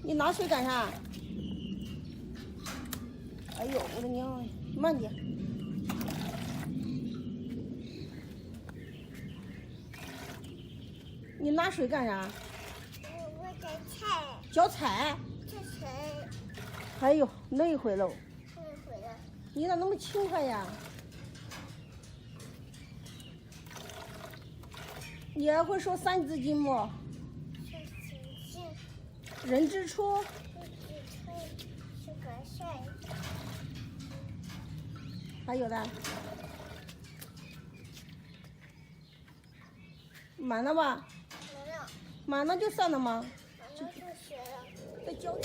你拿水干啥？哎呦，我的娘！慢点。你拿水干啥？我在菜。浇菜。这谁？哎呦，累坏了。累坏了。你咋那么勤快呀？你还会说三字经不？说情境。人之初。是个帅。还有的。满了吧？没了。满了就算了吗？满了就学了。再浇。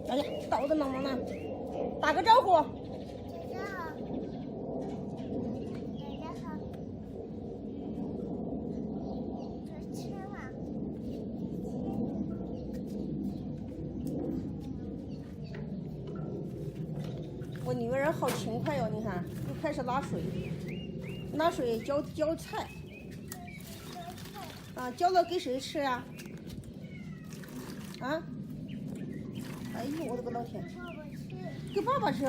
哎呀，倒的忙呢，打个招呼。大家好。大家好。这吃了。我女儿好勤快哟，你看又开始拿水浇菜。啊，浇了给谁吃呀？啊？哎呦，我的个老天！给爸爸吃，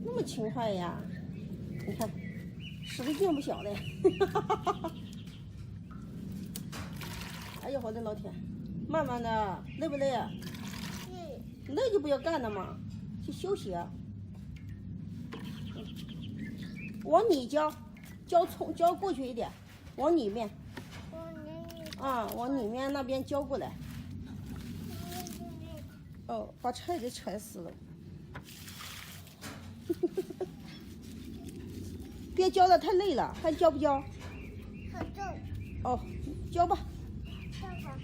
那么勤快呀！你看，使的劲不小的。哎呦，我的老天！慢慢的，累不累啊？累就不要干了嘛，去休息啊。往里浇过去一点，往里面。啊，往里面那边浇过来。哦，把菜给踩死了。别浇的太累了，还浇不浇？好重。哦，浇吧。看看。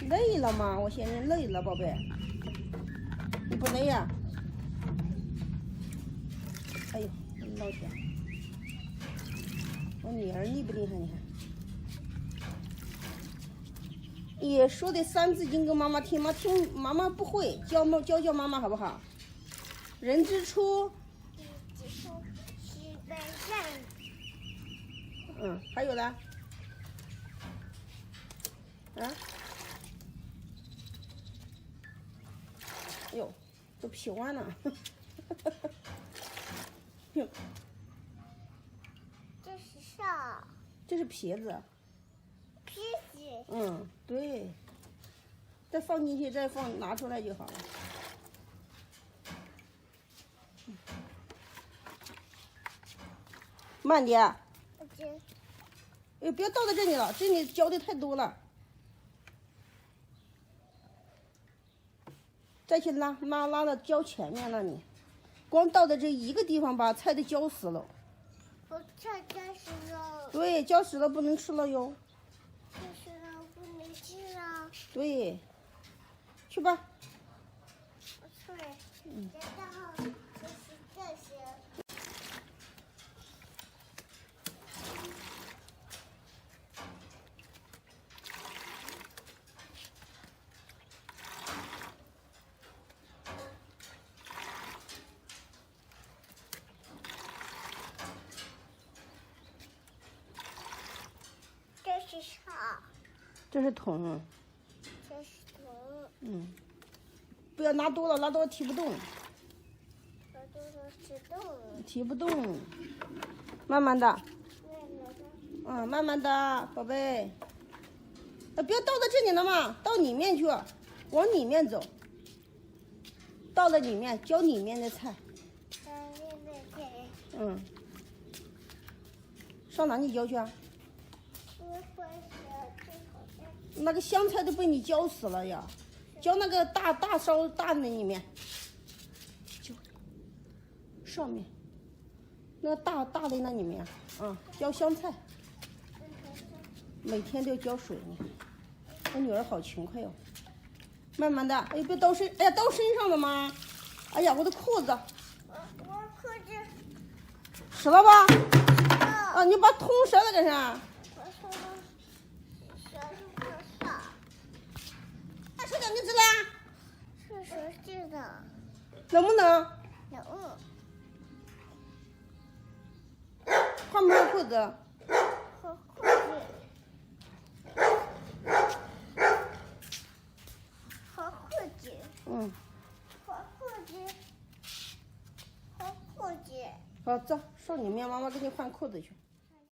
累了吗？我嫌你累了，宝贝。你不累呀？哎呦，老天！我女儿厉不厉害？你看。也说的三字经给妈妈听吗？听妈妈不会，教妈妈好不好？人之初，是本善。嗯，还有的，啊，哎呦，都皮完了。哟，这是啥？这是皮子。皮子。嗯，对。再放进去，拿出来就好了。慢点。哎，别倒在这里了，这里浇的太多了。再去拉到浇前面那里，光倒在这一个地方把菜都浇死了。我菜浇死了。对，浇死了不能吃了哟。浇死了不能吃了。对，去吧。我去。然后就是这些。这是啥？这是桶。这是桶。嗯，不要拿多了，拿多了提不动。拿多了提不动。慢慢的。嗯，慢慢的，宝贝。别倒到这里了嘛，到里面去，往里面走。倒到里面，浇里面的菜。嗯。上哪里浇去啊？那个香菜都被你浇死了呀！浇那个大烧大的里面，浇上面那个大的那里面啊，浇香菜。每天都要浇水呢。我女儿好勤快哟。慢慢的，哎，别倒身，哎呀，倒身上了吗？哎呀，我的裤子。我裤子湿了吧？啊，你把桶折了干啥？吃点你吃了？是熟悉的。能不能？能。换不换裤子？和裤子，嗯，和裤子，和裤子。好，走，上里面，妈妈给你换裤子去。